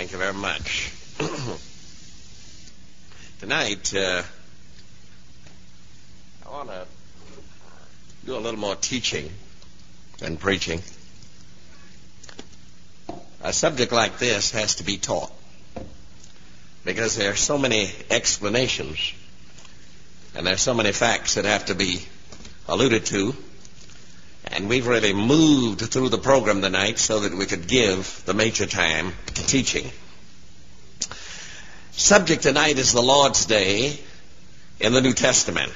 Thank you very much. Tonight, I want to do a little more teaching than preaching. A subject like this has to be taught because there are so many explanations and there are so many facts that have to be alluded to. And we've really moved through the program tonight so that we could give the major time to teaching. Subject tonight is the Lord's Day in the New Testament.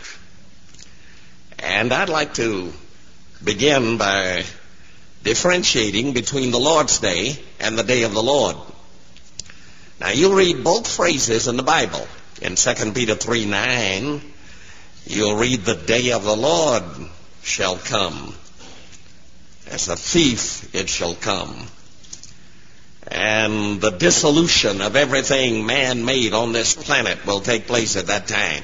And I'd like to begin by differentiating between the Lord's Day and the Day of the Lord. Now, you'll read both phrases in the Bible. In 2 Peter 3:9, you'll read, "The day of the Lord shall come. As a thief it shall come. And the dissolution of everything man-made on this planet will take place at that time."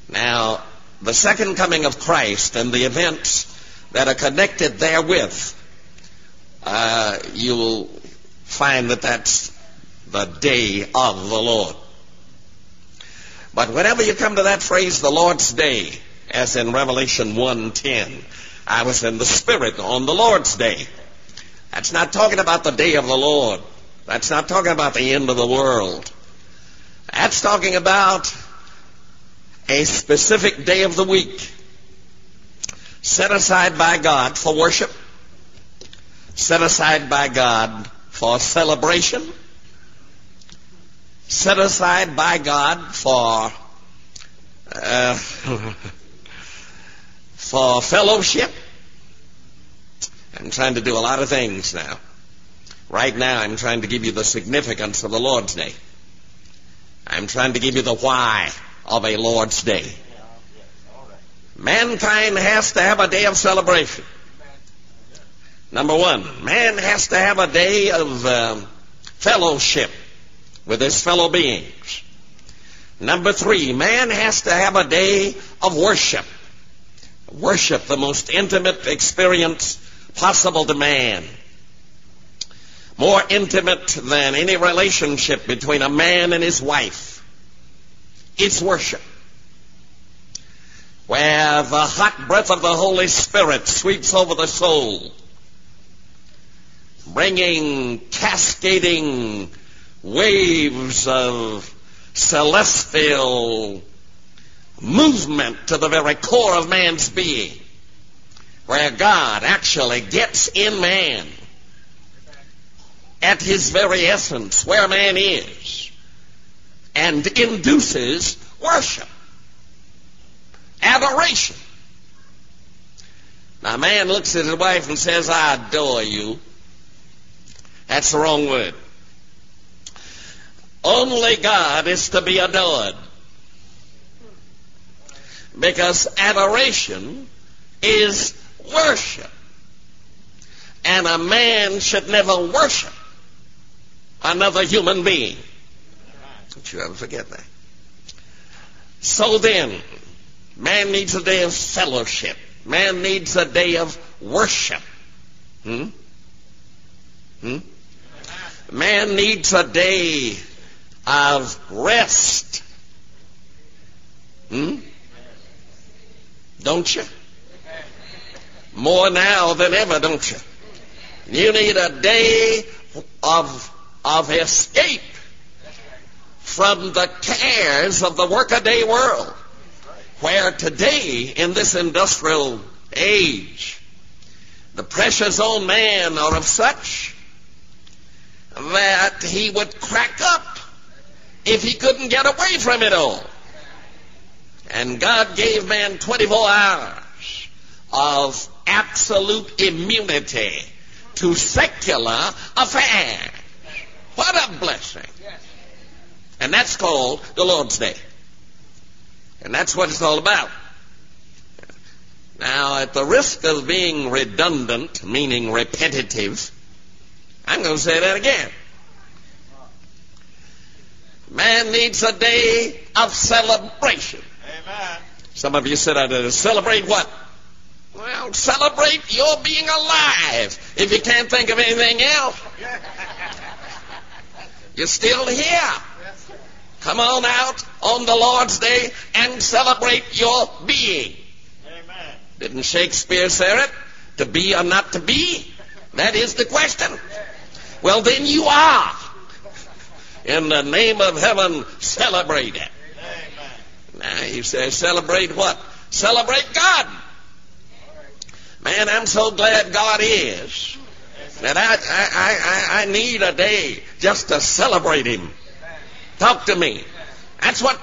Now, the second coming of Christ and the events that are connected therewith, you'll find that that's the day of the Lord. But whenever you come to that phrase, the Lord's Day, as in Revelation 1:10, I was in the Spirit on the Lord's Day. That's not talking about the day of the Lord. That's not talking about the end of the world. That's talking about a specific day of the week set aside by God for worship, set aside by God for celebration, set aside by God for fellowship. I'm trying to do a lot of things now. Right now, I'm trying to give you the significance of the Lord's Day. I'm trying to give you the why of a Lord's Day. Mankind has to have a day of celebration. Number one, man has to have a day of fellowship with his fellow beings. Number three, man has to have a day of worship. Worship, the most intimate experience possible to man. More intimate than any relationship between a man and his wife. It's worship. Where the hot breath of the Holy Spirit sweeps over the soul, bringing cascading waves of celestial movement to the very core of man's being, where God actually gets in man at his very essence, where man is, and induces worship, adoration. Now, man looks at his wife and says, "I adore you." That's the wrong word. Only God is to be adored. Because adoration is worship. And a man should never worship another human being. Don't you ever forget that. So then, man needs a day of fellowship. Man needs a day of worship. Man needs a day of rest. Don't you? More now than ever, don't you? You need a day of escape from the cares of the workaday world, where today, in this industrial age, the pressures on man are of such that he would crack up if he couldn't get away from it all. And God gave man 24 hours of absolute immunity to secular affairs. What a blessing. And that's called the Lord's Day. And that's what it's all about. Now, at the risk of being redundant, meaning repetitive, I'm going to say that again. Man needs a day of celebration. Amen. Some of you said, celebrate what? Well, celebrate your being alive if you can't think of anything else. You're still here. Come on out on the Lord's Day and celebrate your being. Amen. Didn't Shakespeare say it? To be or not to be? That is the question. Well, then you are. In the name of heaven, celebrate it. Amen. Now, you say, celebrate what? Celebrate God. Man, I'm so glad God is that I need a day just to celebrate Him. Talk to me. That's what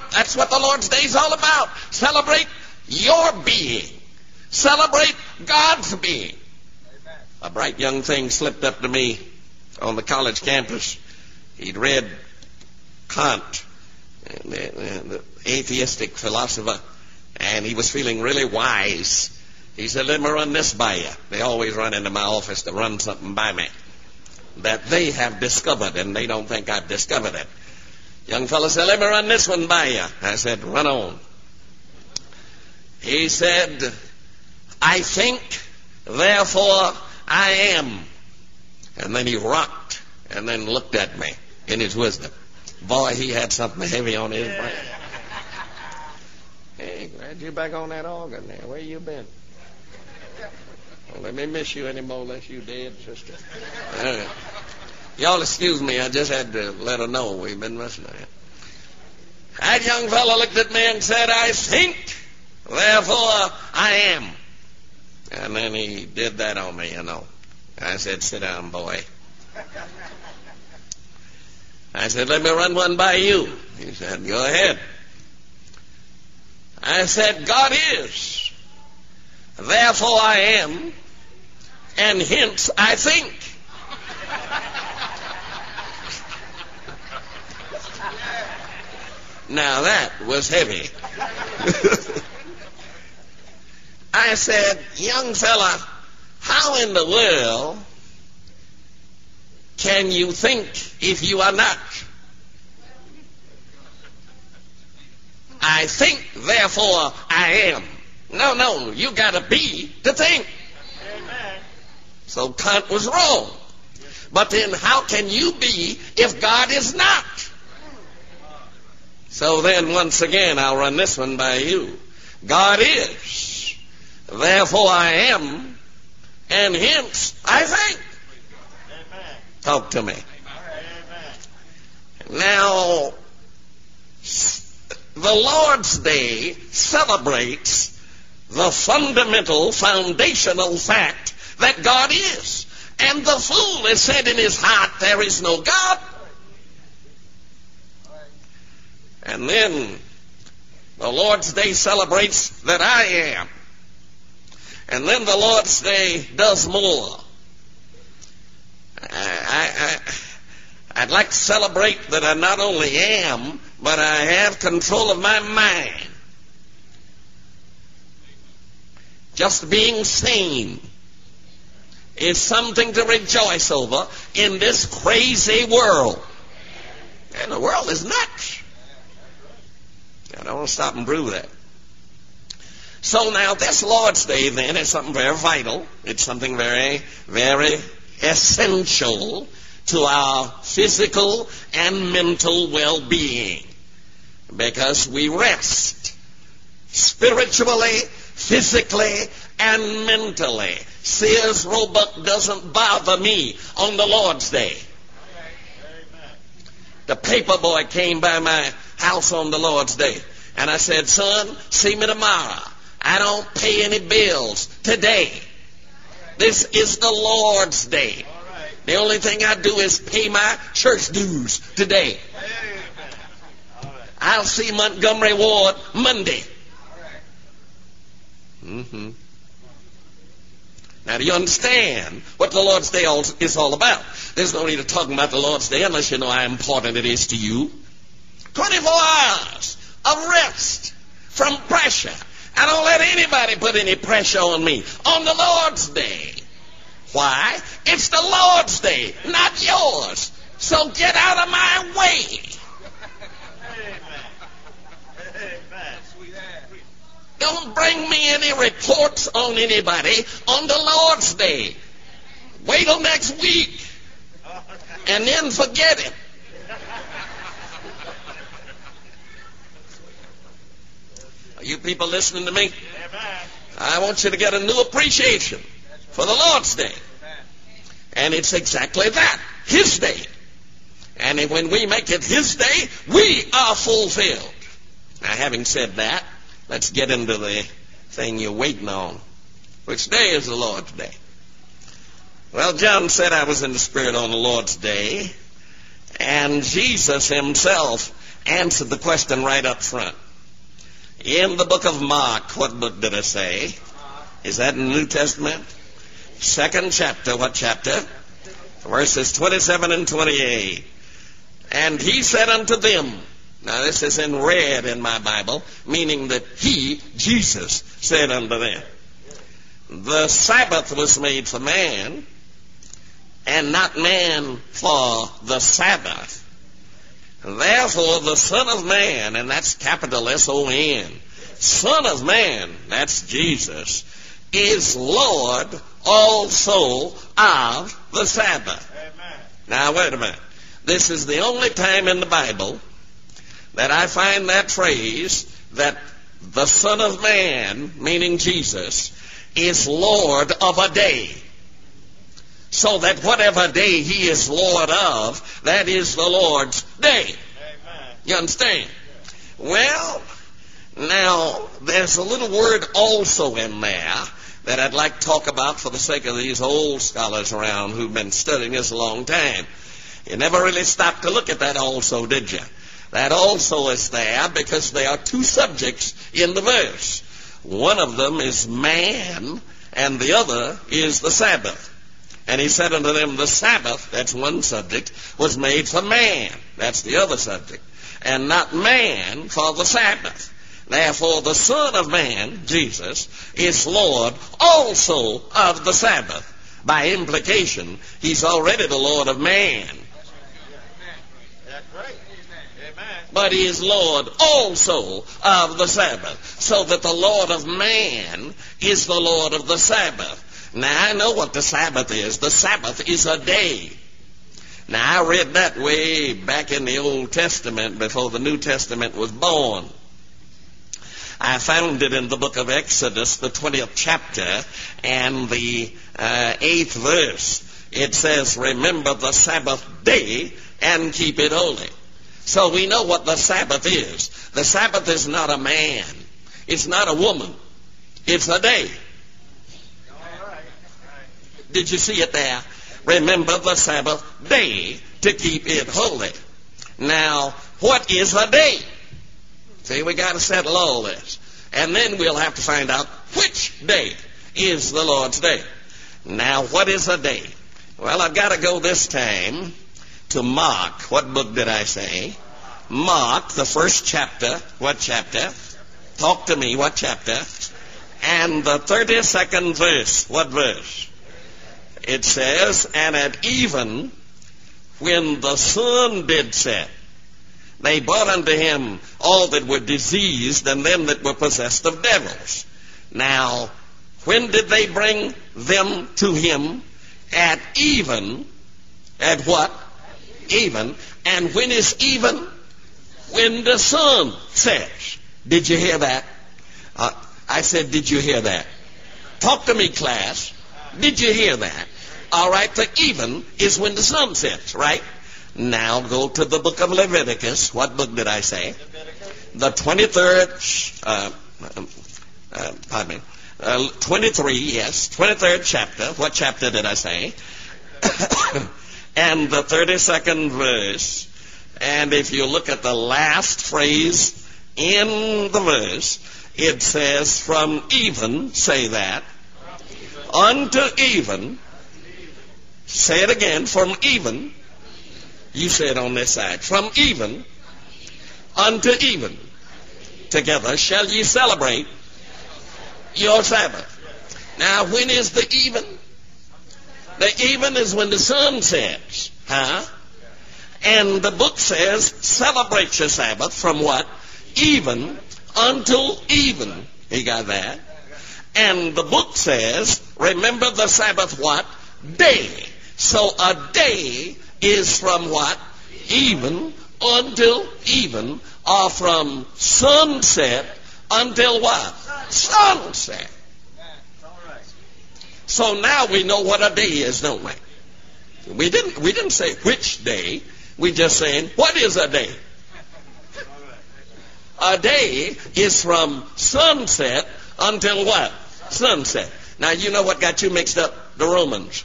the Lord's Day is all about. Celebrate your being. Celebrate God's being. A bright young thing slipped up to me on the college campus. He'd read Kant, the atheistic philosopher, and he was feeling really wise. He said, let me run this by you. They always run into my office to run something by me that they have discovered, and they don't think I've discovered it. Young fellow said, let me run this one by you. I said, run on. He said, I think, therefore I am. And then he rocked and then looked at me in his wisdom. Boy, he had something heavy on his brain. Hey, glad you're back on that organ there. Where you been? Don't let me miss you anymore unless you dead, sister. Y'all excuse me, I just had to let her know we've been missing her. That young fellow looked at me and said, I think, therefore I am. And then he did that on me, you know. I said, sit down, boy. I said, let me run one by you. He said, go ahead. I said, God is, therefore I am, and hence I think. Now that was heavy. I said, young fella, how in the world can you think if you are not? I think, therefore I am. No, you got to be to think. Amen. So Kant was wrong. But then how can you be if God is not? So then once again I'll run this one by you. God is, therefore I am, and hence I think. Amen. Talk to me. Amen. Now, the Lord's Day celebrates the fundamental, foundational fact that God is. And the fool has said in his heart, there is no God. And then the Lord's Day celebrates that I am. And then the Lord's Day does more. I'd like to celebrate that I not only am, but I have control of my mind. Just being sane is something to rejoice over in this crazy world. And the world is nuts. I don't want to stop and prove that. So now this Lord's Day then is something very vital. It's something very, very essential to our physical and mental well-being. Because we rest spiritually, physically, and mentally. Sears Roebuck doesn't bother me on the Lord's Day. The paper boy came by my house on the Lord's Day, and I said, son, see me tomorrow. I don't pay any bills today. This is the Lord's Day. The only thing I do is pay my church dues today. I'll see Montgomery Ward Monday. Now, do you understand what the Lord's Day is all about? There's no need of talking about the Lord's Day unless you know how important it is to you. 24 hours of rest from pressure. I don't let anybody put any pressure on me on the Lord's Day. Why? It's the Lord's Day, not yours. So get out of my way. Don't bring me any reports on anybody on the Lord's Day. Wait till next week and then forget it. Are you people listening to me? Amen. I want you to get a new appreciation for the Lord's day. And it's exactly that, His day. And when we make it His day, we are fulfilled. Now, having said that, let's get into the thing you're waiting on. Which day is the Lord's day? Well, John said I was in the Spirit on the Lord's day, and Jesus Himself answered the question right up front. In the book of Mark, what book did I say? Is that in the New Testament? 2nd chapter, what chapter? Verses 27 and 28. And He said unto them, now this is in red in my Bible, meaning that He, Jesus, said unto them, the Sabbath was made for man, and not man for the Sabbath. Therefore the Son of Man, and that's capital S-O-N, Son of Man, that's Jesus, is Lord also of the Sabbath. Amen. Now wait a minute. This is the only time in the Bible that I find that phrase that the Son of Man, meaning Jesus, is Lord of a day. So that whatever day He is Lord of, that is the Lord's day. Amen. You understand? Well, now, there's a little word also in there that I'd like to talk about for the sake of these old scholars around who've been studying this a long time. You never really stopped to look at that also, did you? That also is there because there are two subjects in the verse. One of them is man, and the other is the Sabbath. And He said unto them, the Sabbath, that's one subject, was made for man. That's the other subject. And not man for the Sabbath. Therefore, the Son of Man, Jesus, is Lord also of the Sabbath. By implication, He's already the Lord of man. That's right. Amen. But He is Lord also of the Sabbath. So that the Lord of man is the Lord of the Sabbath. Now, I know what the Sabbath is. The Sabbath is a day. Now, I read that way back in the Old Testament before the New Testament was born. I found it in the book of Exodus, the 20th chapter, and the 8th verse. It says, remember the Sabbath day and keep it holy. So we know what the Sabbath is. The Sabbath is not a man. It's not a woman. It's a day. Did you see it there? Remember the Sabbath day to keep it holy. Now, what is a day? See, we got to settle all this. And then we'll have to find out which day is the Lord's day. Now, what is a day? Well, I've got to go this time to Mark. What book did I say? Mark, the 1st chapter. What chapter? Talk to me. What chapter? And the 32nd verse. What verse? It says, and at even when the sun did set, they brought unto Him all that were diseased and them that were possessed of devils. Now, when did they bring them to Him? At even. At what? Even. And when is even? When the sun sets. Did you hear that? I said, did you hear that? Talk to me, class. Did you hear that? All right, the even is when the sun sets, right? Now go to the book of Leviticus. What book did I say? The 23rd, 23, yes, 23rd chapter. What chapter did I say? And the 32nd verse. And if you look at the last phrase in the verse, it says, from even, say that, unto even. Say it again, from even. You say it on this side. From even unto even. Together shall ye celebrate your Sabbath. Now, when is the even? The even is when the sun sets. Huh? And the book says, celebrate your Sabbath from what? Even until even. You got that? And the book says, remember the Sabbath what? Day. So a day is from what? Even until even, or from sunset until what? Sunset. So now we know what a day is, don't we? We didn't say which day. We just saying, what is a day? A day is from sunset until what? Sunset. Now you know what got you mixed up? The Romans.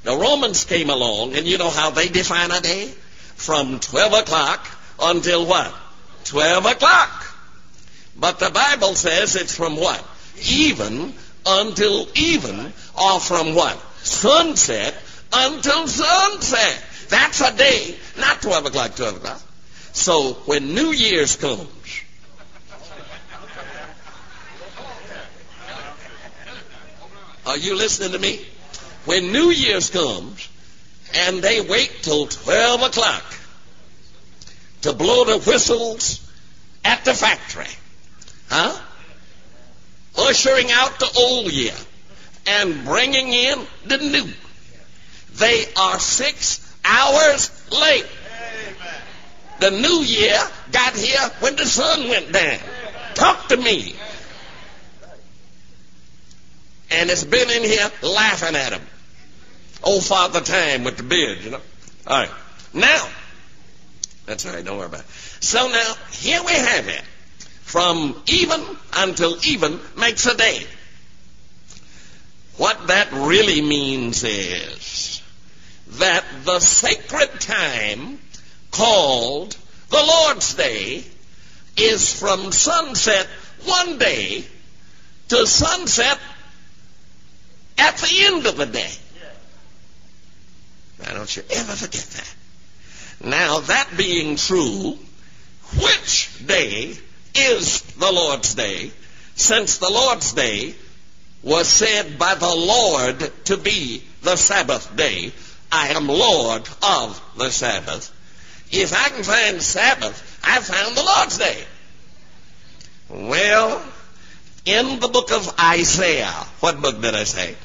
The Romans came along, and you know how they define a day? From 12 o'clock until what? 12 o'clock. But the Bible says it's from what? Even until even, or from what? Sunset until sunset. That's a day, not 12 o'clock, 12 o'clock. So when New Year's comes, are you listening to me? When New Year's comes, and they wait till 12 o'clock to blow the whistles at the factory, ushering out the old year and bringing in the new, they are 6 hours late. Amen. The new year got here when the sun went down. Talk to me. And it's been in here laughing at him. Old Father Time with the beard, you know. All right. Now, that's all right, don't worry about it. So now, here we have it. From even until even makes a day. What that really means is that the sacred time called the Lord's Day is from sunset one day to sunset at the end of the day. Now, don't you ever forget that. Now, that being true, which day is the Lord's Day, since the Lord's Day was said by the Lord to be the Sabbath day? I am Lord of the Sabbath. If I can find Sabbath, I've found the Lord's Day. Well, in the book of Isaiah, what book did I say?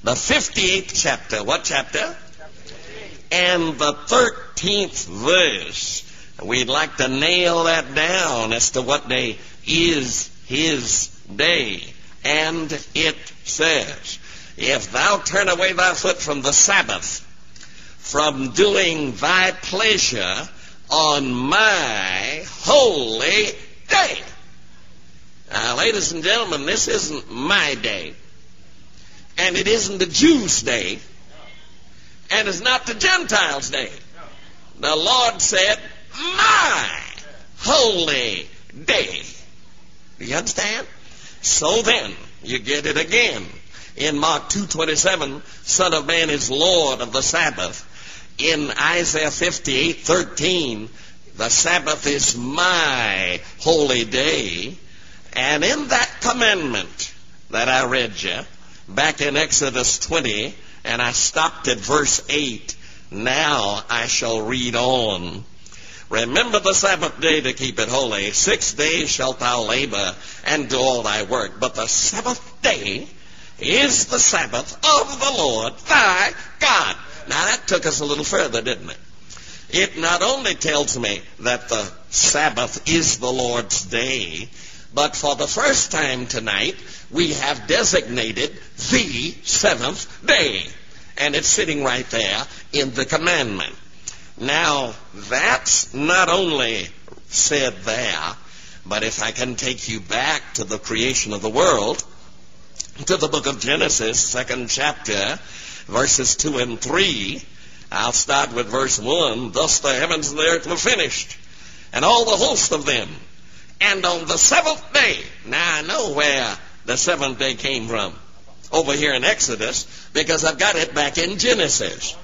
The 58th chapter. What chapter? And the 13th verse. We'd like to nail that down as to what day is his day. And it says, if thou turn away thy foot from the Sabbath, from doing thy pleasure on my holy day. Now, ladies and gentlemen, this isn't my day. And it isn't the Jews' day. And it's not the Gentiles' day. The Lord said, my holy day. Do you understand? So then, you get it again. In Mark 2:27, Son of Man is Lord of the Sabbath. In Isaiah 58:13, the Sabbath is my holy day. And in that commandment that I read you, back in Exodus 20, and I stopped at verse 8, now I shall read on. Remember the Sabbath day to keep it holy. 6 days shalt thou labor and do all thy work. But the Sabbath day is the Sabbath of the Lord thy God. Now that took us a little further, didn't it? It not only tells me that the Sabbath is the Lord's day, but for the first time tonight, we have designated the seventh day. And it's sitting right there in the commandment. Now, that's not only said there, but if I can take you back to the creation of the world, to the book of Genesis, 2nd chapter, verses 2 and 3, I'll start with verse 1. Thus the heavens and the earth were finished, and all the host of them. And on the seventh day, now I know where the seventh day came from, over here in Exodus, because I've got it back in Genesis.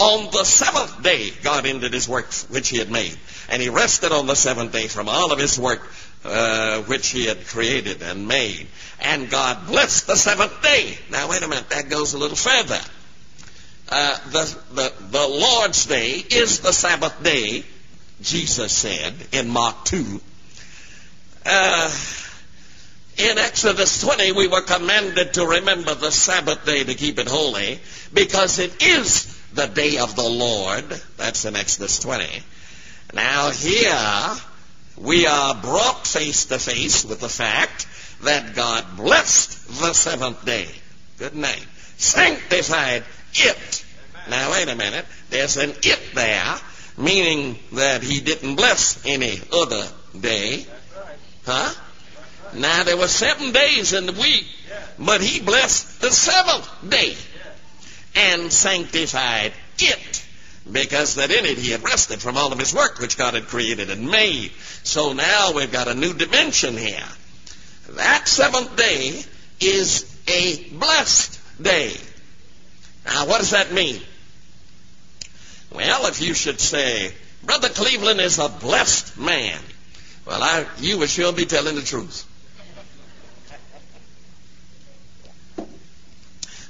On the seventh day, God ended his work which he had made. And he rested on the seventh day from all of his work which he had created and made. And God blessed the seventh day. Now, wait a minute. That goes a little further. The Lord's day is the Sabbath day, Jesus said in Mark 2. In Exodus 20, we were commanded to remember the Sabbath day to keep it holy, because it is the day of the Lord. That's in Exodus 20. Now here, we are brought face to face with the fact that God blessed the seventh day. Good night. Sanctified it. Now, wait a minute. There's an it there, meaning that he didn't bless any other day. Huh? Now, there were 7 days in the week, but he blessed the seventh day and sanctified it, because that in it he had rested from all of his work which God had created and made. So now we've got a new dimension here. That seventh day is a blessed day. Now, what does that mean? Well, if you should say, Brother Cleveland is a blessed man, well, you would sure be telling the truth.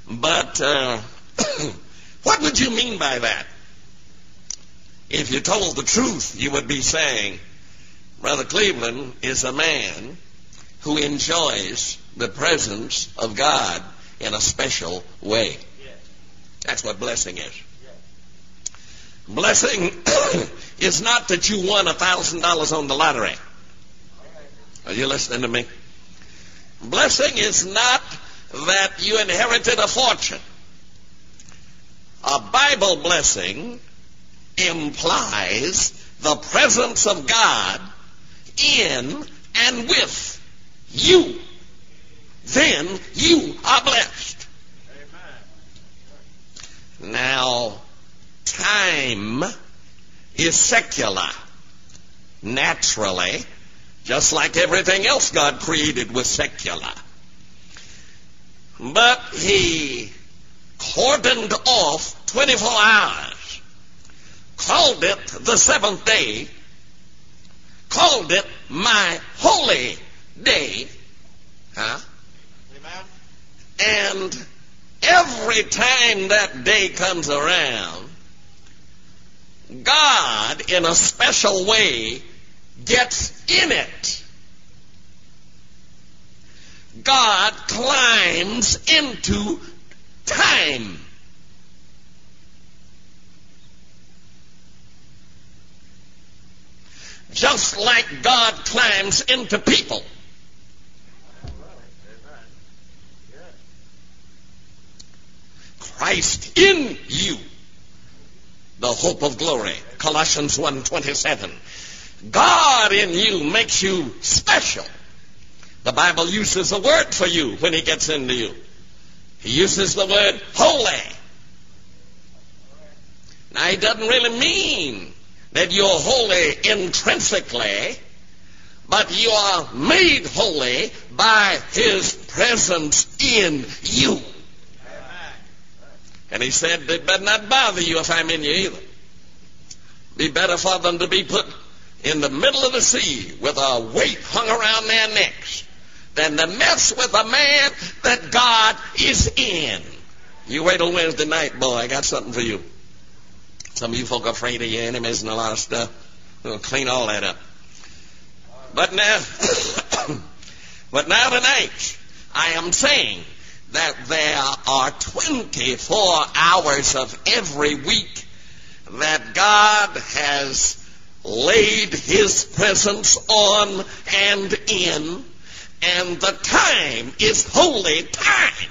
But what would you mean by that? If you told the truth, you would be saying, Brother Cleveland is a man who enjoys the presence of God in a special way. That's what blessing is. Blessing is not that you won $1,000 on the lottery. Are you listening to me? Blessing is not that you inherited a fortune. A Bible blessing implies the presence of God in and with you. Then you are blessed. Amen. Now, time is secular. Naturally, just like everything else God created was secular. But he cordoned off 24 hours, called it the seventh day, called it my holy day. Huh? Amen. And every time that day comes around, God, in a special way, gets in it. God climbs into time. Just like God climbs into people. Christ in you, the hope of glory. Colossians 1:27. God in you makes you special. The Bible uses a word for you when he gets into you. He uses the word holy. Now, he doesn't really mean that you're holy intrinsically, but you are made holy by his presence in you. And he said, it better not bother you if I'm in you either. Be better for them to be put in the middle of the sea with a weight hung around their necks than to mess with a man that God is in. You wait till Wednesday night, boy, I got something for you. Some of you folk are afraid of your enemies and a lot of stuff. We'll clean all that up. But now tonight, I am saying that there are 24 hours of every week that God has laid his presence on and in, and the time is holy time.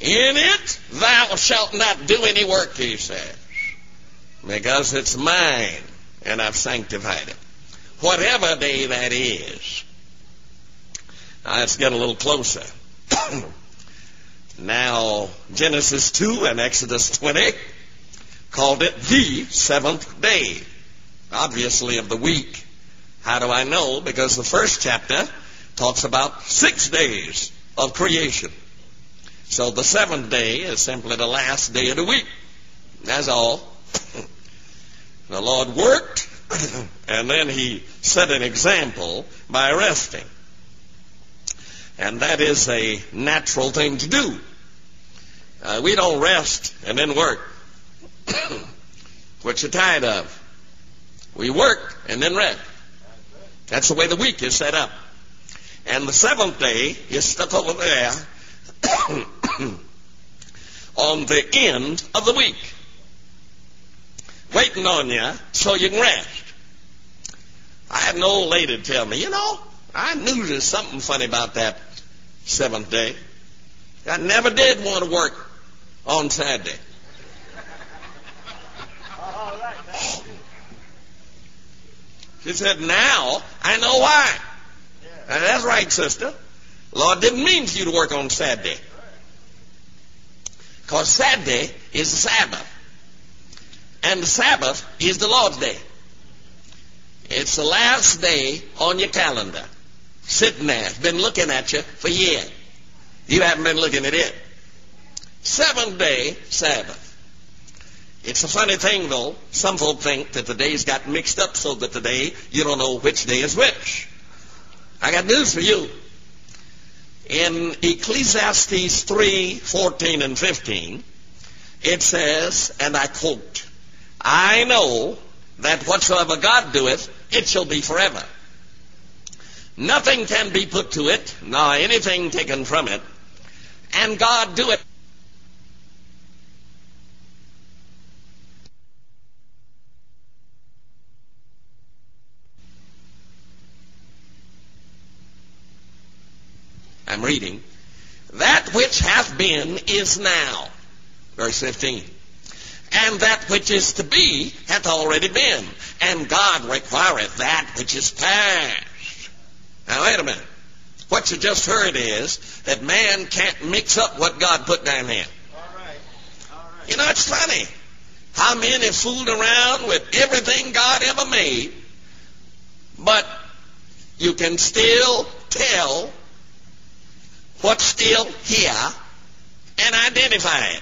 In it thou shalt not do any work, he says, because it's mine and I've sanctified it. Whatever day that is. Now let's get a little closer. Now, Genesis 2 and Exodus 20 called it the seventh day, obviously of the week. How do I know? Because the first chapter talks about 6 days of creation. So the seventh day is simply the last day of the week. That's all. The Lord worked, and then he set an example by resting. And that is a natural thing to do. We don't rest and then work. What you're tired of. We work and then rest. That's the way the week is set up. And the seventh day is stuck over there on the end of the week, waiting on you so you can rest. I had an old lady tell me, I knew there's something funny about that seventh day. I never did want to work on Saturday. All right. She said, now I know why. Yeah. That's right, sister. Lord didn't mean for you to work on Saturday. Because Saturday is the Sabbath. And the Sabbath is the Lord's day. It's the last day on your calendar. Sitting there. It's been looking at you for years. You haven't been looking at it. Seventh day Sabbath. It's a funny thing, though. Some folk think that the days got mixed up so that today you don't know which day is which. I got news for you. In Ecclesiastes 3:14 and 15, it says, and I quote, I know that whatsoever God doeth, it shall be forever. Nothing can be put to it, nor anything taken from it, and God doeth. I'm reading. That which hath been is now. Verse 15. And that which is to be hath already been. And God requireth that which is past. Now wait a minute. What you just heard is that man can't mix up what God put down here. All right. It's funny how men have fooled around with everything God ever made, but you can still tell what's still here and identify it.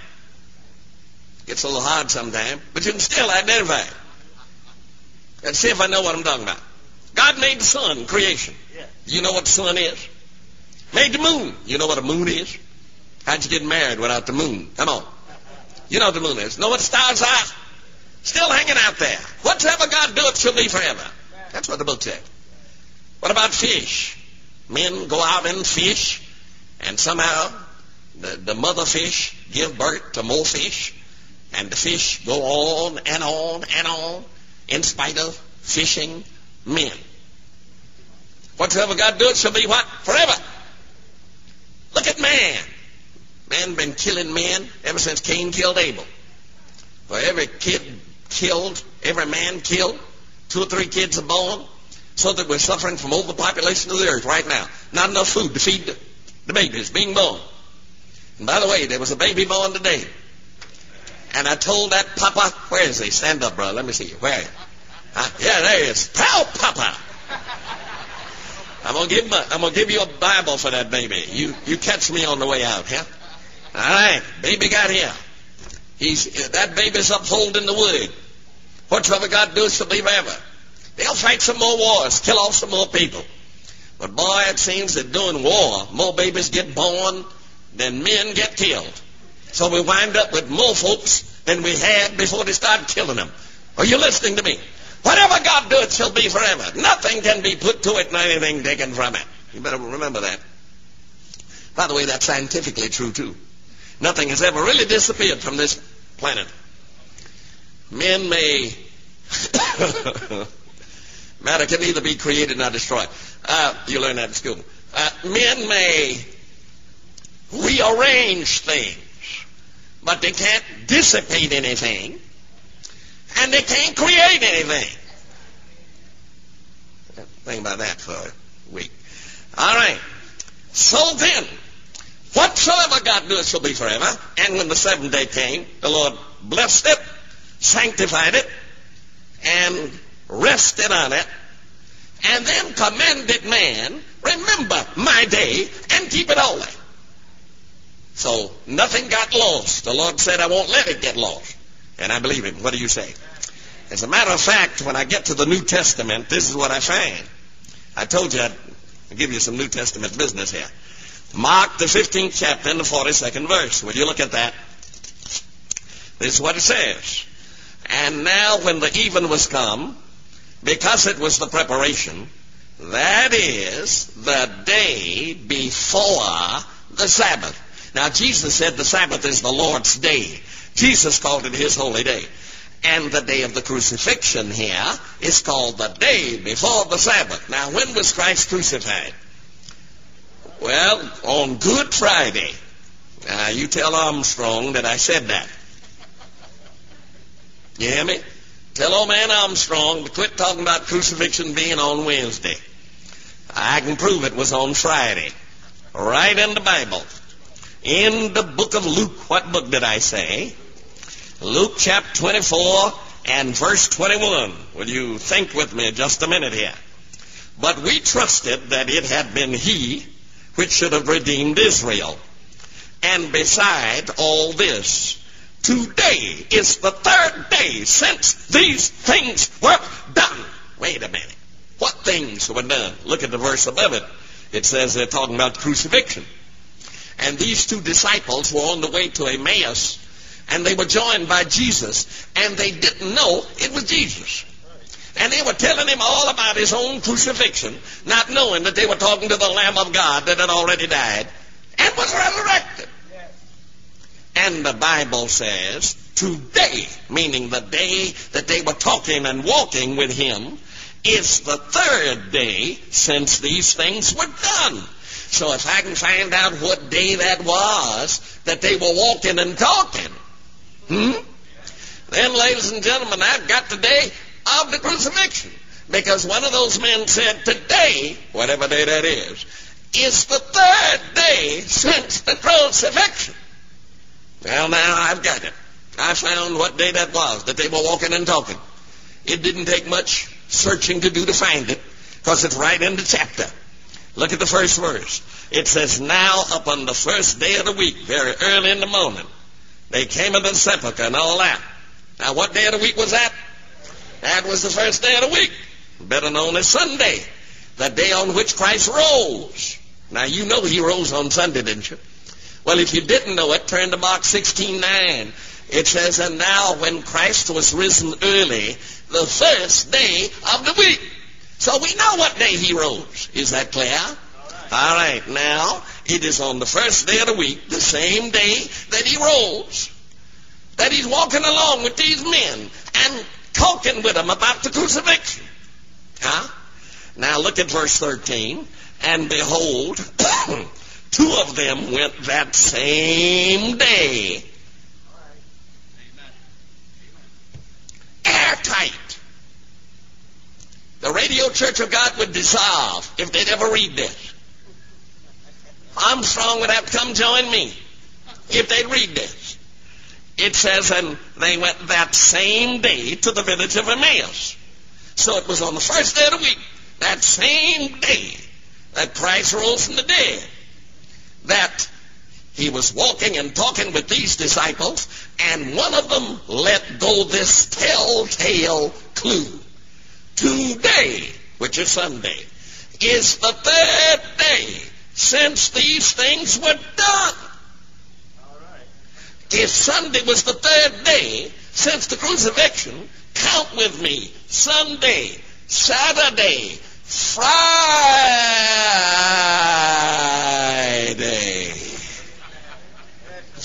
Gets a little hard sometimes, but you can still identify it. Let's see if I know what I'm talking about. God made the sun, creation. Yeah. You know what the sun is? Made the moon. You know what a moon is? How'd you get married without the moon? Come on. You know what the moon is. Know what the stars are? Still hanging out there. Whatsoever God doeth shall be forever. That's what the book said. What about fish? Men go out and fish, and somehow the mother fish give birth to more fish, and the fish go on and on and on in spite of fishing men. Whatsoever God doeth shall be what? Forever. Look at man. Man been killing men ever since Cain killed Abel. For every kid killed, every man killed, 2 or 3 kids are born, so that we're suffering from overpopulation of the earth right now. Not enough food to feed the babies being born. And by the way, there was a baby born today. And I told that papa, where is he? Stand up, brother. Let me see you. Where are you? Yeah, there he is. Tell papa. I'm gonna give you a Bible for that baby. You catch me on the way out, yeah? All right, baby got here. That baby's up holding the wood. Whatsoever God doeth shall be forever. They'll fight some more wars, kill off some more people. But boy, it seems that doing war, more babies get born than men get killed. So we wind up with more folks than we had before they started killing them. Are you listening to me? Whatever God doeth shall be forever. Nothing can be put to it, nor anything taken from it. You better remember that. By the way, that's scientifically true, too. Nothing has ever really disappeared from this planet. Men may... matter can neither be created nor destroyed. You learn that in school. Men may rearrange things, but they can't dissipate anything, and they can't create anything. Think about that for a week. All right. So then, whatsoever God doeth shall be forever. And when the 7th day came, the Lord blessed it, sanctified it, and rested on it, and then commanded man, remember my day and keep it holy. So nothing got lost. The Lord said, I won't let it get lost. And I believe him. What do you say? As a matter of fact, when I get to the New Testament, this is what I find. I told you I'd give you some New Testament business here. Mark the 15th chapter and the 42nd verse. Will you look at that? This is what it says. And now when the even was come, because it was the preparation, that is the day before the Sabbath. Now Jesus said the Sabbath is the Lord's day. Jesus called it his holy day. And the day of the crucifixion here is called the day before the Sabbath. Now, when was Christ crucified? Well, on Good Friday. Now, you tell Armstrong that I said that. You hear me? Tell old man Armstrong to quit talking about crucifixion being on Wednesday. I can prove it was on Friday. Right in the Bible. In the book of Luke. What book did I say? Luke chapter 24 and verse 21. Will you think with me just a minute here? But we trusted that it had been he which should have redeemed Israel. And beside all this, today is the third day since these things were done. Wait a minute. What things were done? Look at the verse above it. It says they're talking about crucifixion. And these two disciples were on the way to Emmaus, and they were joined by Jesus, and they didn't know it was Jesus. And they were telling him all about his own crucifixion, not knowing that they were talking to the Lamb of God that had already died and was resurrected. And the Bible says, today, meaning the day that they were talking and walking with him, is the third day since these things were done. So if I can find out what day that was that they were walking and talking, then, ladies and gentlemen, I've got the day of the crucifixion. Because one of those men said, today, whatever day that is the third day since the crucifixion. Well, now I've got it. I found what day that was that they were walking and talking. It didn't take much searching to do to find it, because it's right in the chapter. Look at the first verse. It says, now upon the first day of the week, very early in the morning, they came into the sepulchre and all that. Now, what day of the week was that? That was the first day of the week, better known as Sunday, the day on which Christ rose. Now, you know he rose on Sunday, didn't you? Well, if you didn't know it, turn to Mark 16:9. It says, and now when Christ was risen early, the first day of the week. So we know what day he rose. Is that clear? All right. Now, it is on the first day of the week, the same day that he rose, that he's walking along with these men and talking with them about the crucifixion. Now, look at verse 13. And behold, two of them went that same day. Airtight. The Radio Church of God would dissolve if they'd ever read this. Armstrong would have to come join me if they'd read this. It says, and they went that same day to the village of Emmaus. So it was on the first day of the week, that same day that Christ rose from the dead, that he was walking and talking with these disciples, and one of them let go this telltale clue. Today, which is Sunday, is the third day since these things were done. All right. If Sunday was the third day since the crucifixion, count with me. Sunday, Saturday, Friday.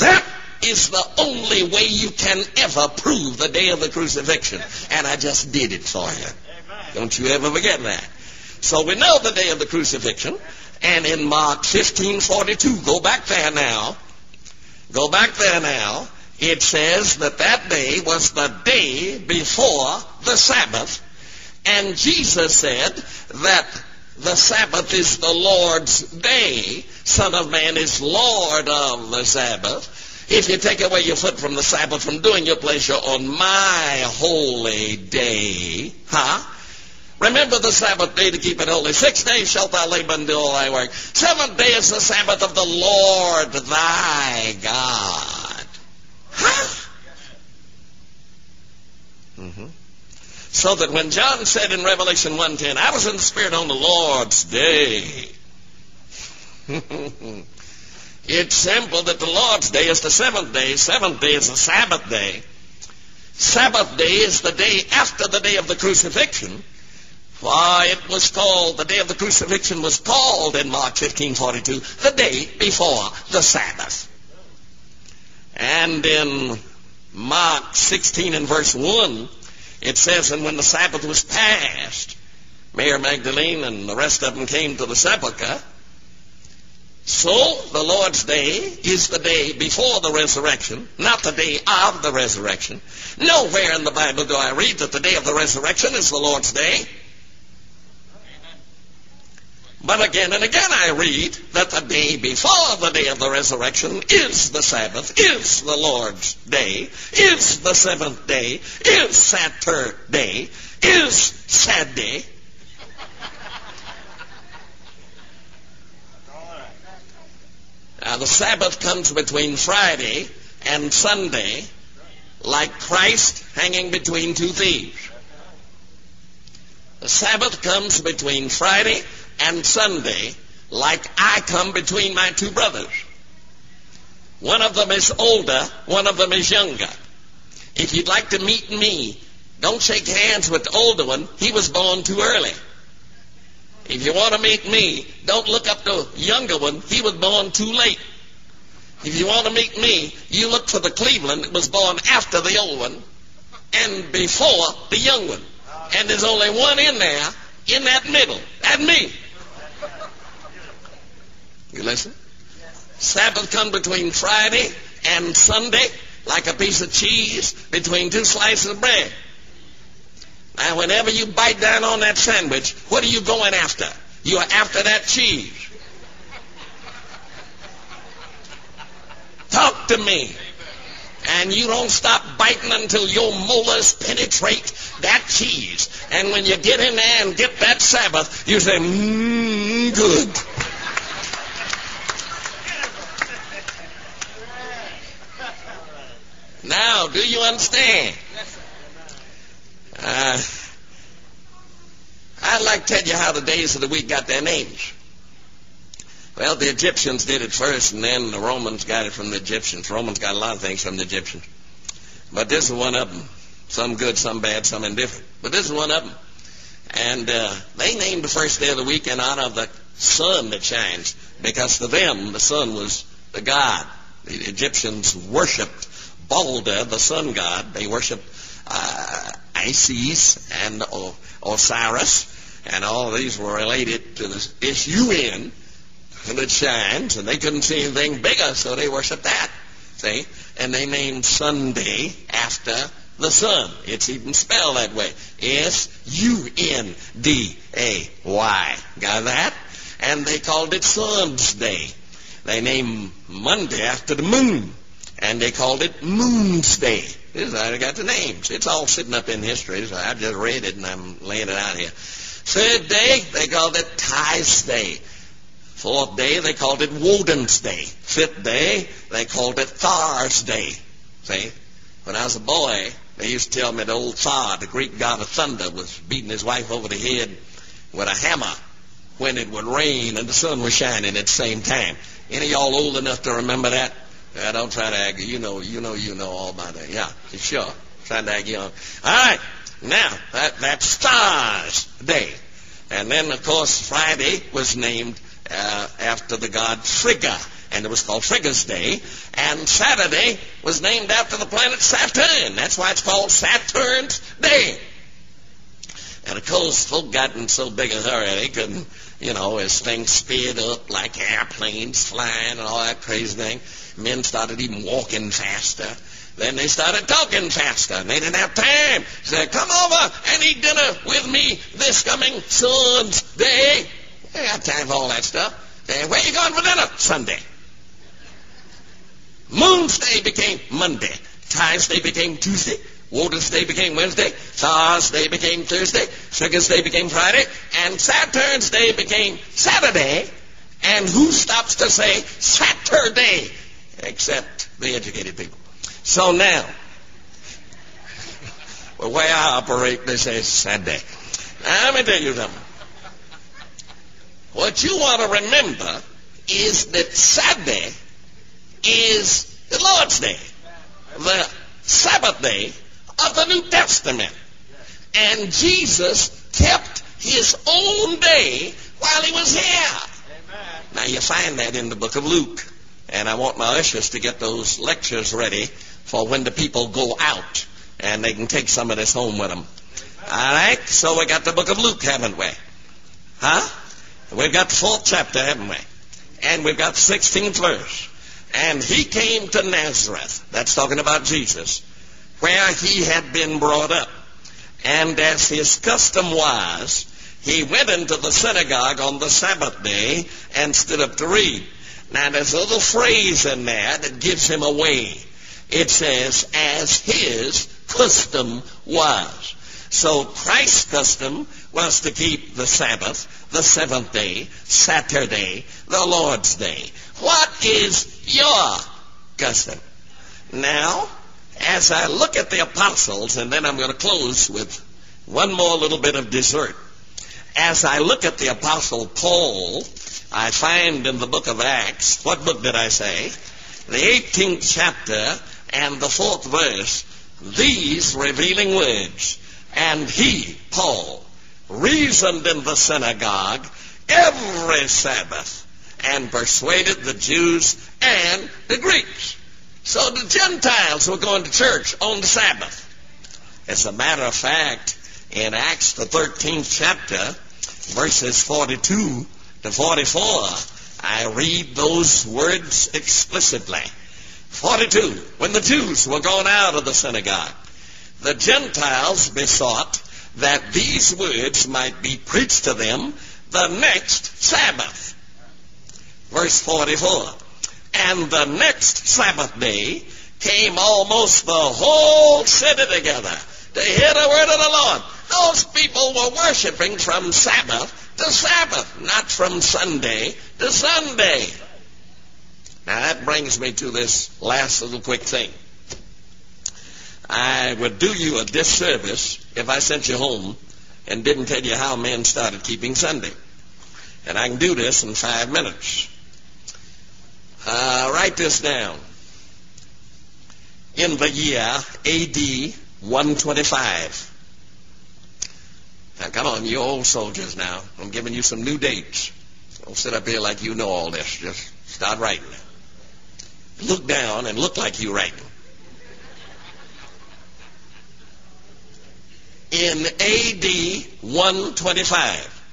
That is the only way you can ever prove the day of the crucifixion. And I just did it for you. Don't you ever forget that. So we know the day of the crucifixion. And in Mark 15:42, go back there now. Go back there now. It says that that day was the day before the Sabbath. And Jesus said that the Sabbath is the Lord's day. Son of Man is Lord of the Sabbath. If you take away your foot from the Sabbath, from doing your pleasure on my holy day, remember the Sabbath day to keep it holy. 6 days shalt thou labor and do all thy work. 7th day is the Sabbath of the Lord thy God. So that when John said in Revelation 1:10, I was in the Spirit on the Lord's day, it's simple that the Lord's day is the 7th day. 7th day is the Sabbath day. Sabbath day is the day after the day of the crucifixion. Why, it was called, the day of the crucifixion was called in Mark 15:42, the day before the Sabbath. And in Mark 16 and verse 1, it says, and when the Sabbath was past, Mary Magdalene and the rest of them came to the sepulchre. So the Lord's day is the day before the resurrection, not the day of the resurrection. Nowhere in the Bible do I read that the day of the resurrection is the Lord's day. But again and again I read that the day before the day of the resurrection is the Sabbath, is the Lord's day, is the seventh day, is Saturday, is Saturday. Now the Sabbath comes between Friday and Sunday like Christ hanging between two thieves. The Sabbath comes between Friday and Sunday like I come between my two brothers. One of them is older, one of them is younger. If you'd like to meet me, don't shake hands with the older one. He was born too early. If you want to meet me, don't look up the younger one. He was born too late. If you want to meet me, you look for the Cleveland that was born after the old one and before the young one. And there's only one in there, in that middle. That's me. You listen? Sabbath comes between Friday and Sunday like a piece of cheese between two slices of bread. Now, whenever you bite down on that sandwich, what are you going after? You are after that cheese. Talk to me. And you don't stop biting until your molars penetrate that cheese. And when you get in there and get that Sabbath, you say, good. Now, do you understand? I'd like to tell you how the days of the week got their names. Well, the Egyptians did it first, and then the Romans got it from the Egyptians. Romans got a lot of things from the Egyptians. But this is one of them. Some good, some bad, some indifferent. But this is one of them. And they named the first day of the week in honor of the sun that shines, because to them, the sun was the god. The Egyptians worshipped Balder, the sun god. They worshipped Isis and Osiris, and all of these were related to this S-U-N, and it shines, and they couldn't see anything bigger, so they worshipped that, see? And they named Sunday after the sun. It's even spelled that way, S-U-N-D-A-Y. Got that? And they called it Sun's Day. They named Monday after the moon, and they called it Moon's Day. This is how they got the names. It's all sitting up in history, so I just read it and I'm laying it out here. Third day, they called it Tithe Day. Fourth day, they called it Woden's Day. Fifth day, they called it Thor's Day. See? When I was a boy, they used to tell me the old Thor, the Greek god of thunder, was beating his wife over the head with a hammer when it would rain and the sun was shining at the same time. Any of y'all old enough to remember that? Don't try to argue. You know all about that. Yeah, sure. Trying to argue on. All right. Now, that's Thor's Day. And then, of course, Friday was named after the god Frigga, and it was called Frigga's Day. And Saturday was named after the planet Saturn. That's why it's called Saturn's Day. And, of course, folk got in so big a hurry they couldn't, as things sped up like airplanes flying and all that crazy thing. Men started even walking faster. Then they started talking faster, and they didn't have time. Said, come over and eat dinner with me this coming Sun's Day. They got time for all that stuff. Said, where you going for dinner? Sunday. Moon's Day became Monday. Time's Day became Tuesday. Woden's Day became Wednesday. Thor's Day became Thursday. Frigga's Day became Friday. And Saturn's Day became Saturday. And who stops to say Saturday? Except the educated people. So now, the way I operate, they say Saturday. Now, let me tell you something. What you want to remember is that Saturday is the Lord's Day, the Sabbath day of the New Testament. And Jesus kept his own day while he was here. Now, you find that in the book of Luke. And I want my ushers to get those lectures ready for when the people go out, and they can take some of this home with them. All right? So we got the book of Luke, haven't we? Huh? We've got the 4th chapter, haven't we? And we've got the 16th verse. And he came to Nazareth. That's talking about Jesus, where he had been brought up. And as his custom was, he went into the synagogue on the Sabbath day and stood up to read. Now, there's a little phrase in there that gives him away. It says, as his custom was. So Christ's custom was to keep the Sabbath, the 7th day, Saturday, the Lord's day. What is your custom? Now, as I look at the apostles, and then I'm going to close with one more little bit of dessert. As I look at the apostle Paul, I find in the book of Acts, what book did I say? The 18th chapter and the 4th verse, these revealing words. And he, Paul, reasoned in the synagogue every Sabbath and persuaded the Jews and the Greeks. So the Gentiles were going to church on the Sabbath. As a matter of fact, in Acts the 13th chapter, verses 42 to 44, I read those words explicitly. 42, when the Jews were gone out of the synagogue, the Gentiles besought that these words might be preached to them the next Sabbath. Verse 44. And the next Sabbath day came almost the whole city together to hear the word of the Lord. Those people were worshiping from Sabbath to Sabbath, not from Sunday to Sunday. Now that brings me to this last little quick thing. I would do you a disservice if I sent you home and didn't tell you how men started keeping Sunday. And I can do this in 5 minutes. Write this down. In the year A.D. 125. Now come on, you old soldiers now. I'm giving you some new dates. Don't sit up here like you know all this. Just start writing. Look down and look like you're writing. In A.D. 125,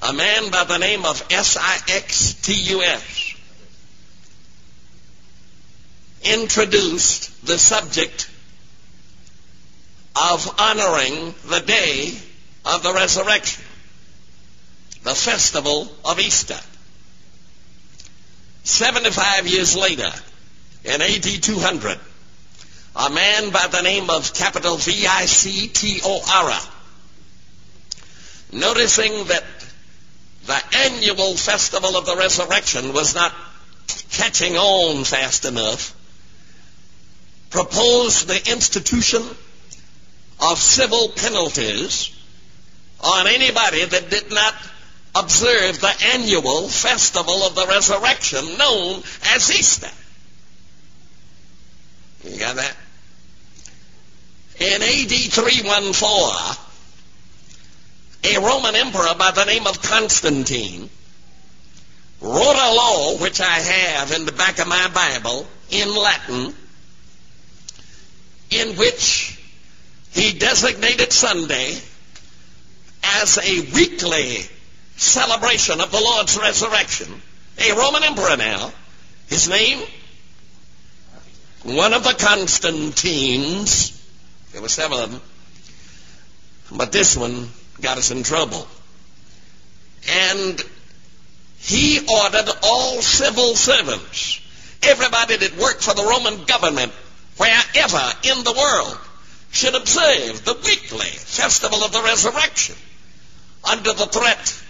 a man by the name of Sixtus introduced the subject of honoring the day of the resurrection, the festival of Easter. 75 years later, in A.D. 200, a man by the name of capital Victor, noticing that the annual festival of the resurrection was not catching on fast enough, proposed the institution of civil penalties on anybody that did not observe the annual festival of the resurrection known as Easter. You got that? In A.D. 314, a Roman emperor by the name of Constantine wrote a law, which I have in the back of my Bible, in Latin, in which he designated Sunday as a weekly celebration of the Lord's resurrection. A Roman emperor now. His name? One of the Constantines. There were 7 of them. But this one got us in trouble. And he ordered all civil servants, everybody that worked for the Roman government, wherever in the world, should observe the weekly festival of the resurrection under the threat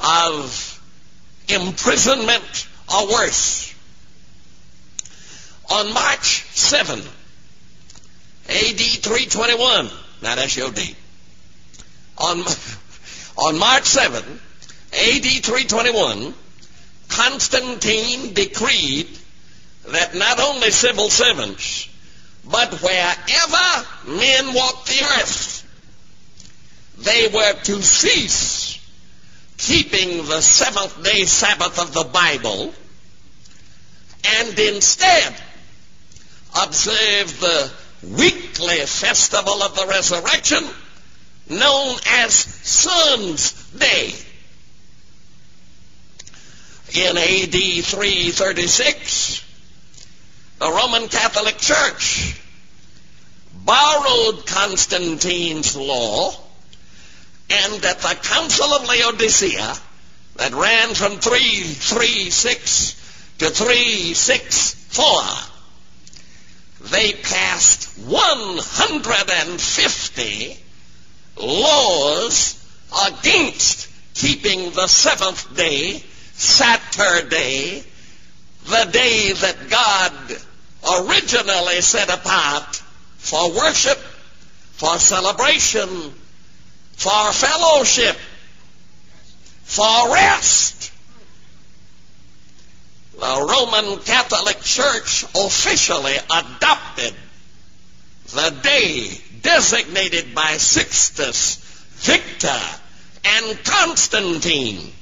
of imprisonment or worse. On March 7, A.D. 321, now that's your date. On March 7, A.D. 321, Constantine decreed that not only civil servants, but wherever men walked the earth, they were to cease keeping the 7th-day Sabbath of the Bible and instead observed the weekly festival of the resurrection known as Sun's Day. In A.D. 336, the Roman Catholic Church borrowed Constantine's law, and at the Council of Laodicea, that ran from 336 to 364, they passed 150 laws against keeping the seventh day, Saturday, the day that God originally set apart for worship, for celebration, for fellowship, for rest. The Roman Catholic Church officially adopted the day designated by Sixtus, Victor, and Constantine.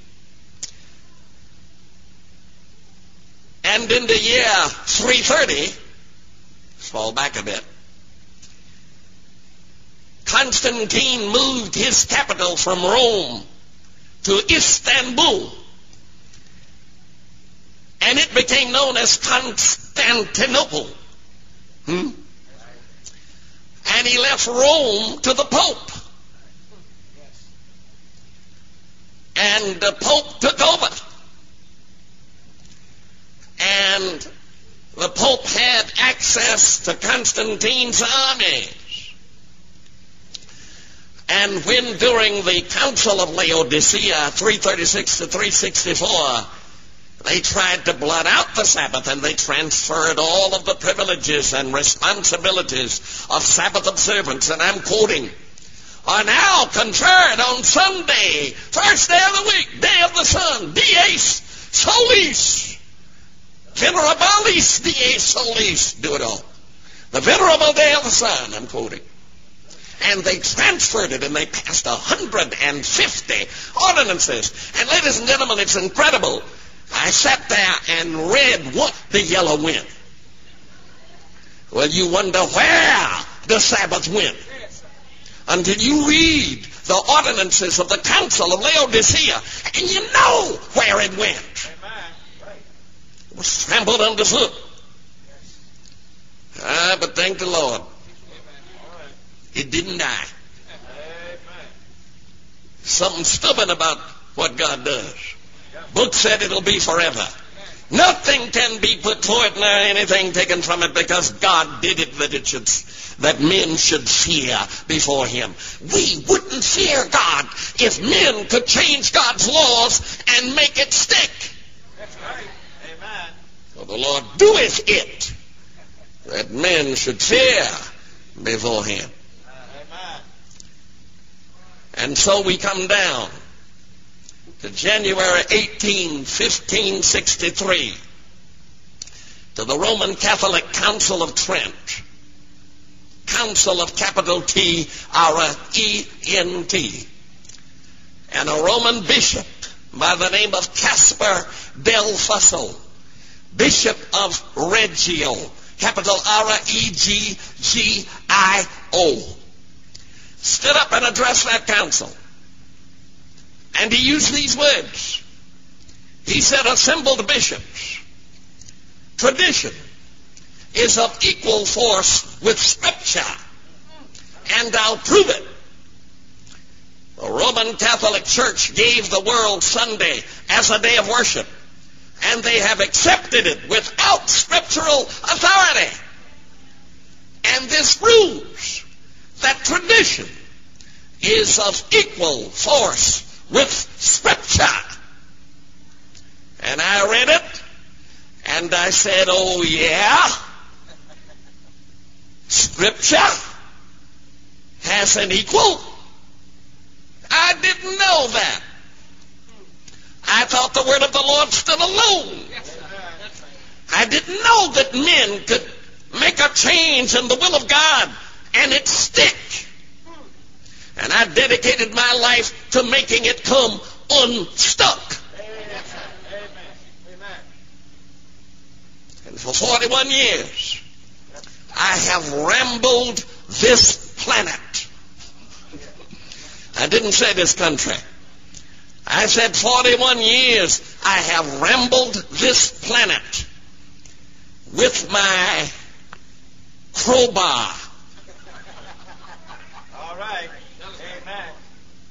And in the year 330, let's fall back a bit, Constantine moved his capital from Rome to Istanbul, and it became known as Constantinople. And he left Rome to the Pope. And the Pope took over. And the Pope had access to Constantine's armies. And when during the Council of Laodicea, 336 to 364, they tried to blot out the Sabbath, and they transferred all of the privileges and responsibilities of Sabbath observance, and I'm quoting, are now conferred on Sunday, first day of the week, day of the sun, dies solis, venerabilis dies solis, do it all. The venerable day of the sun, I'm quoting. And they transferred it, and they passed 150 ordinances. And ladies and gentlemen, it's incredible. I sat there and read what the yellow went. Well, you wonder where the Sabbath went until you read the ordinances of the Council of Laodicea, and you know where it went. It was trampled underfoot. But thank the Lord, it didn't die. Something stubborn about what God does. Book said it'll be forever. Nothing can be put forward nor anything taken from it, because God did it that men should fear before him. We wouldn't fear God if men could change God's laws and make it stick. That's right. Amen. For the Lord doeth it that men should fear before him. Amen. And so we come down to January 18, 1563, to the Roman Catholic Council of Trent. Council of capital T, R-E-N-T. And a Roman bishop by the name of Caspar del Fusso, Bishop of Reggio, capital R-E-G-G-I-O, stood up and addressed that council. And he used these words. He said, assembled bishops, tradition is of equal force with Scripture, and I'll prove it. The Roman Catholic Church gave the world Sunday as a day of worship, and they have accepted it without scriptural authority. And this proves that tradition is of equal force with Scripture. And I read it, and I said, oh yeah, Scripture has an equal? I didn't know that. I thought the word of the Lord stood alone. I didn't know that men could make a change in the will of God and it stick. And I dedicated my life to making it come unstuck. And for 41 years, I have rambled this planet. I didn't say this country. I said 41 years I have rambled this planet with my crowbar. All right. Amen.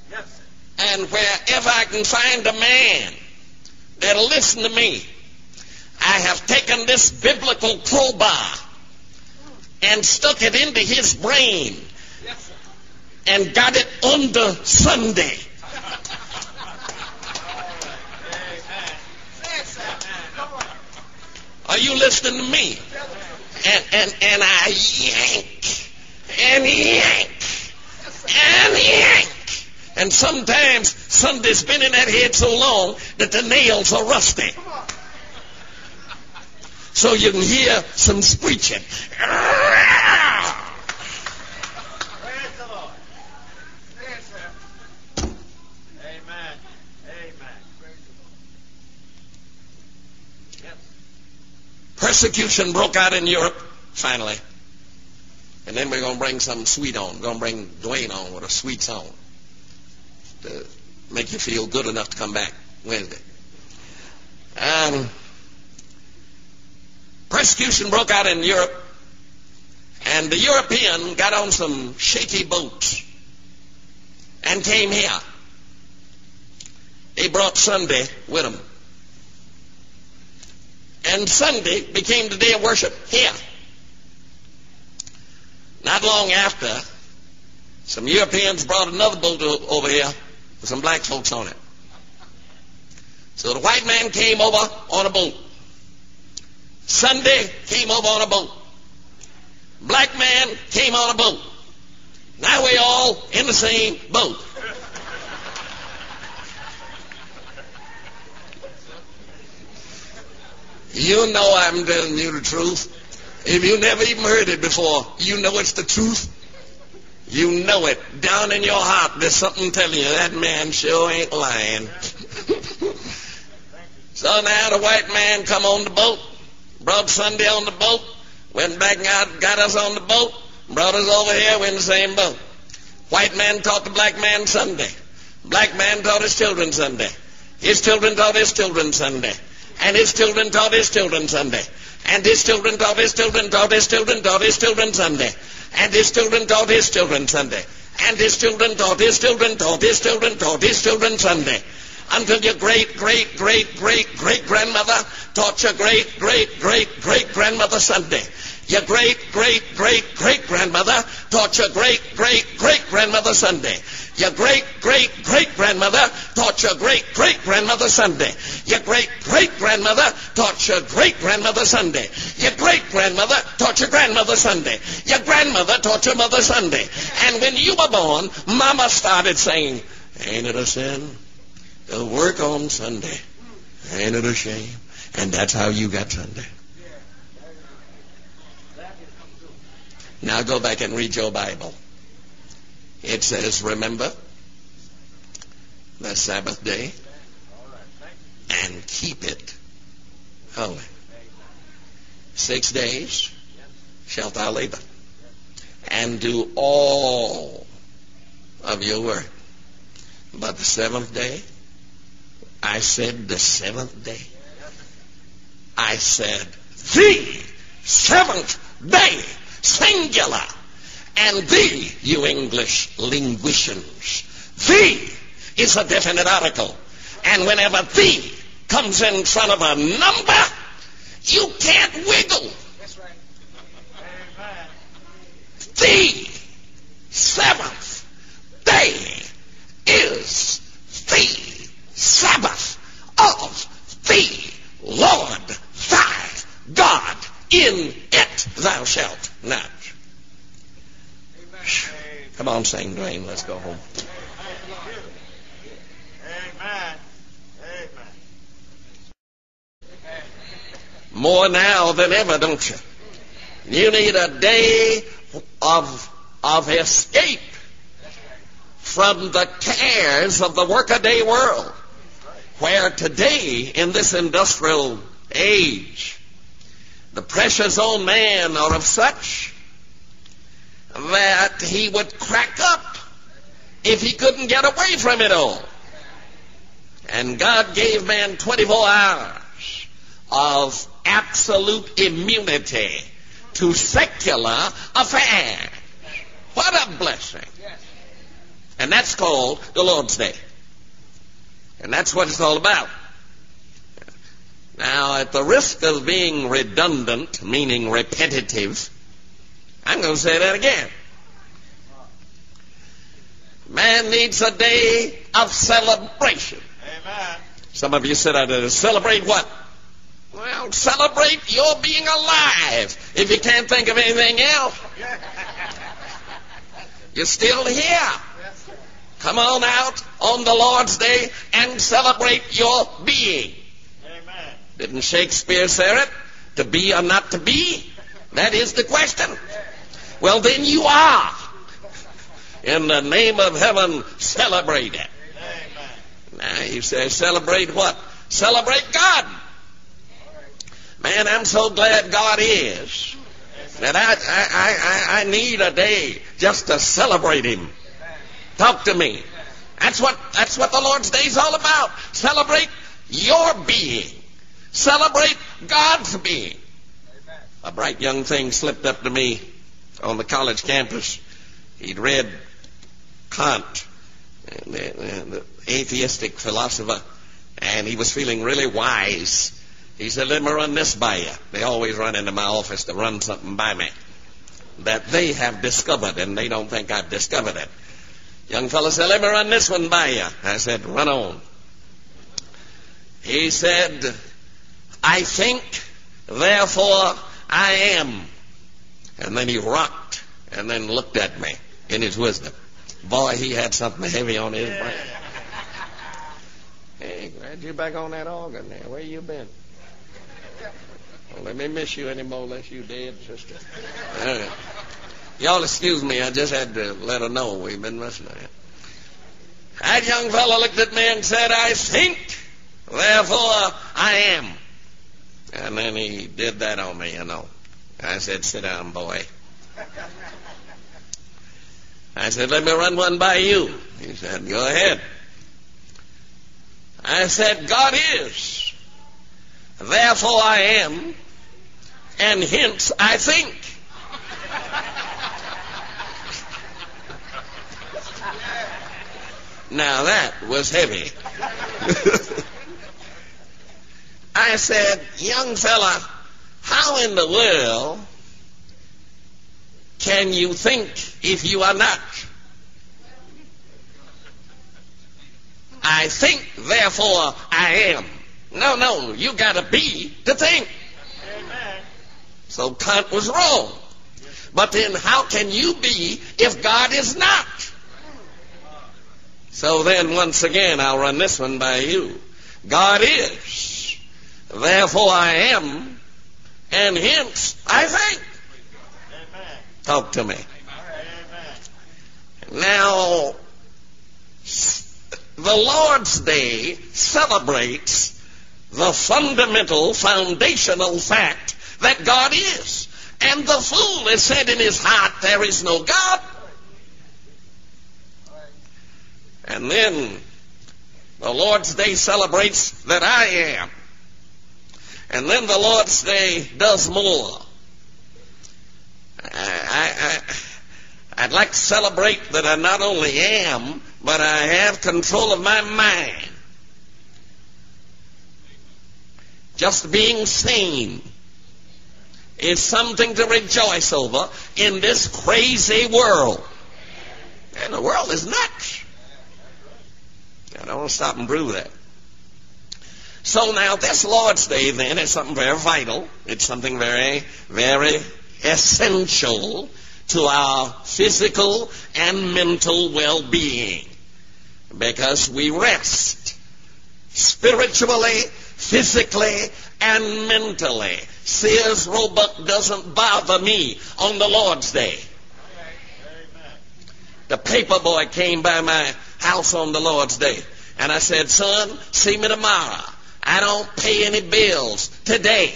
Yes. And wherever I can find a man that'll listen to me, I have taken this biblical crowbar and stuck it into his brain and got it under Sunday. Are you listening to me? And I yank and yank and yank. And sometimes Sunday's been in that head so long that the nails are rusty. So you can hear some screeching. Praise the Lord. Yes, sir. Amen. Amen. Yes. Persecution broke out in Europe, finally. And then we're going to bring something sweet on. We're going to bring Dwayne on with a sweet song to make you feel good enough to come back Wednesday. Persecution broke out in Europe, and the European got on some shaky boats and came here. They brought Sunday with them. And Sunday became the day of worship here. Not long after, some Europeans brought another boat over here with some black folks on it. So the white man came over on a boat. Sunday came over on a boat. Black man came on a boat. Now we're all in the same boat. You know I'm telling you the truth. If you never even heard it before, you know it's the truth. You know it. Down in your heart, there's something telling you that man sure ain't lying. So now the white man come on the boat, brought Sunday on the boat, went back out, got us on the boat, brought us over here, we're in the same boat. White man taught the black man Sunday. Black man taught his children Sunday. His children taught his children Sunday. And his children taught his children Sunday. And his children taught his children taught his children taught his children Sunday. And his children taught his children Sunday. And his children taught his children taught his children taught his children Sunday. Until your great-great-great-great-great-grandmother taught your great-great-great-great-grandmother Sunday. Your great-great-great-great-grandmother taught your great-great-great-grandmother Sunday. Your great-great-great-grandmother taught your great-great-grandmother Sunday. Your great-great-grandmother taught your great-grandmother Sunday. Your great-grandmother taught your grandmother Sunday. Your grandmother taught your mother Sunday. And when you were born, Mama started saying, ain't it a sin to work on Sunday? Ain't it a shame? And that's how you got Sunday. Now go back and read your Bible. It says, remember the Sabbath day and keep it holy. 6 days shalt thou labor and do all of your work. But the seventh day, I said the seventh day. I said the seventh day, singular. And the, you English linguicians, the is a definite article. And whenever the comes in front of a number, you can't wiggle. That's right. Amen. The seventh day is the Sabbath of the Lord thy God. In it thou shalt not. Come on, sing, Dwayne. Let's go home. Amen. Amen. More now than ever, don't you? You need a day of escape from the cares of the workaday world, where today, in this industrial age, the pressures on man are of such that he would crack up if he couldn't get away from it all. And God gave man 24 hours of absolute immunity to secular affairs. What a blessing. And that's called the Lord's Day. And that's what it's all about. Now, at the risk of being redundant, meaning repetitive, I'm going to say that again. Man needs a day of celebration. Amen. Some of you said, celebrate what? Well, celebrate your being alive. If you can't think of anything else, you're still here. Come on out on the Lord's Day and celebrate your being. Amen. Didn't Shakespeare say it? To be or not to be? That is the question. Well, then you are. In the name of heaven, celebrate it. Amen. Now, you say, celebrate what? Celebrate God. Man, I'm so glad God is that I need a day just to celebrate Him. Talk to me. That's what the Lord's Day is all about. Celebrate your being. Celebrate God's being. A bright young thing slipped up to me on the college campus. He'd read Kant, the atheistic philosopher, and he was feeling really wise. He said, let me run this by you. They always run into my office to run something by me that they have discovered, and they don't think I've discovered it. Young fellow said, let me run this one by you. I said, run on. He said, I think, therefore I am. And then he rocked and then looked at me in his wisdom. Boy, he had something heavy on his brain. Hey, glad you're back on that organ there. Where you been? Don't let me miss you anymore unless you dead, sister. All right. Y'all excuse me, I just had to let her know we've been missing her. That young fellow looked at me and said, I think, therefore I am. And then he did that on me, you know. I said, sit down, boy. I said, let me run one by you. He said, go ahead. I said, God is, therefore I am, and hence I think. Now that was heavy. I said, young fella, how in the world can you think if you are not? I think, therefore I am. No, you got to be to think. Amen. So Kant was wrong. But then how can you be if God is not? So then once again I'll run this one by you. God is, therefore I am, and hence I think. Amen. Talk to me. Amen. Now, the Lord's Day celebrates the fundamental, foundational fact that God is. And the fool has said in his heart, there is no God. And then the Lord's Day celebrates that I am. And then the Lord's Day does more. I'd like to celebrate that I not only am, but I have control of my mind. Just being sane is something to rejoice over in this crazy world. And the world is nuts. I don't want to stop and brew that. So now this Lord's Day then is something very vital. It's something very, very essential to our physical and mental well-being. Because we rest spiritually, physically, and mentally. Sears Roebuck doesn't bother me on the Lord's Day. The paper boy came by my house on the Lord's Day, and I said, son, see me tomorrow. I don't pay any bills today.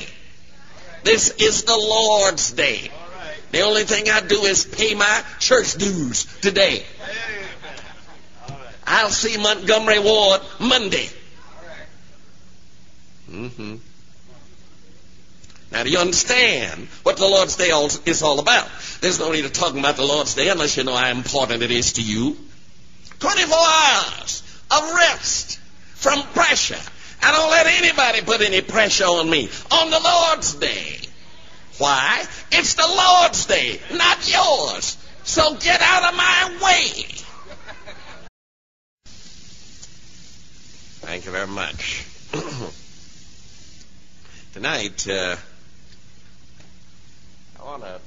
This is the Lord's Day. The only thing I do is pay my church dues today. I'll see Montgomery Ward Monday. Now, do you understand what the Lord's Day is all about? There's no need of talking about the Lord's Day unless you know how important it is to you. 24 hours of rest from pressure. I don't let anybody put any pressure on me on the Lord's Day. Why? It's the Lord's Day, not yours. So get out of my way. Thank you very much. Tonight, I want to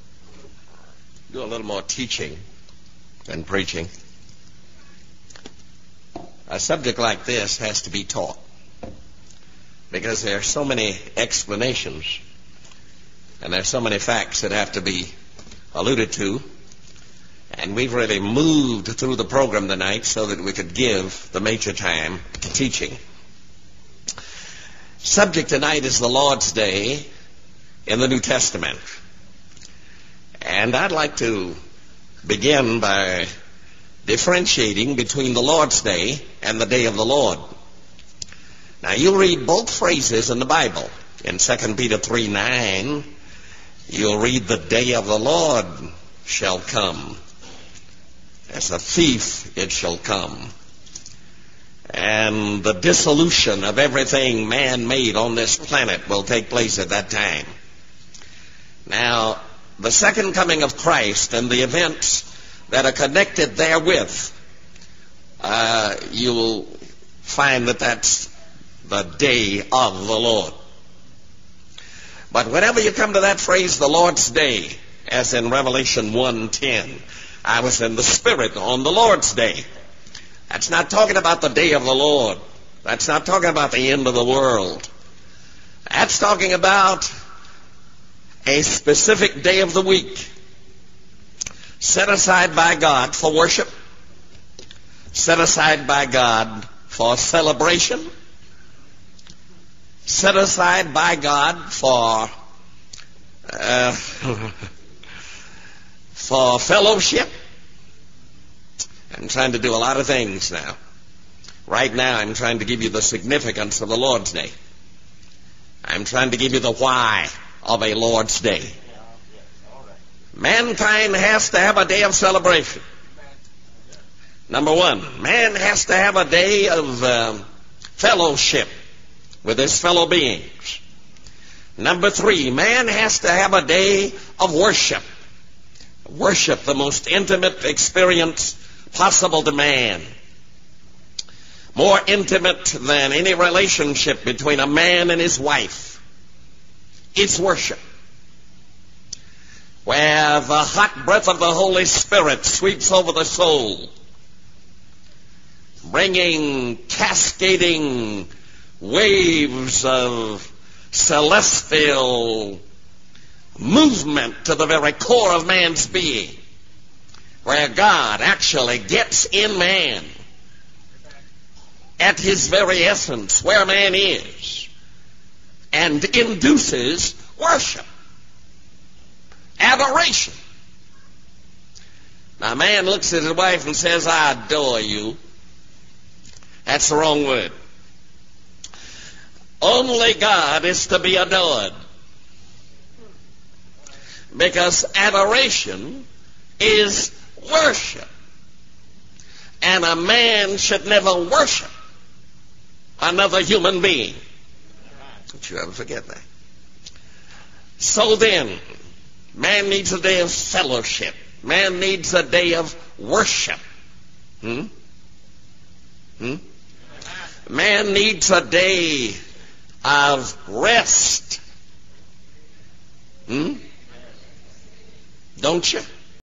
do a little more teaching than preaching. A subject like this has to be taught because there are so many explanations and there are so many facts that have to be alluded to. And we've really moved through the program tonight so that we could give the major time to teaching. Subject tonight is the Lord's Day in the New Testament. And I'd like to begin by differentiating between the Lord's Day and the Day of the Lord. Now, you'll read both phrases in the Bible. In 2 Peter 3:9, you'll read, the day of the Lord shall come. As a thief it shall come. And the dissolution of everything man-made on this planet will take place at that time. Now, the second coming of Christ and the events that are connected therewith, you'll find that that's the day of the Lord. But whenever you come to that phrase, the Lord's Day, as in Revelation 1:10, I was in the Spirit on the Lord's Day. That's not talking about the day of the Lord. That's not talking about the end of the world. That's talking about a specific day of the week set aside by God for worship, set aside by God for celebration, set aside by God for fellowship. I'm trying to do a lot of things now. Right now, I'm trying to give you the significance of the Lord's Day. I'm trying to give you the why of a Lord's Day. Mankind has to have a day of celebration. Number one, man has to have a day of fellowship with his fellow beings. Number three, man has to have a day of worship. Worship, the most intimate experience possible to man. More intimate than any relationship between a man and his wife. It's worship. Where the hot breath of the Holy Spirit sweeps over the soul, bringing cascading waves of celestial movement to the very core of man's being, where God actually gets in man at his very essence, where man is, and induces worship, adoration. Now, a man looks at his wife and says, I adore you. That's the wrong word. Only God is to be adored. Because adoration is worship. And a man should never worship another human being. Don't you ever forget that. So then, man needs a day of fellowship. Man needs a day of worship. Man needs a day of rest. Don't you?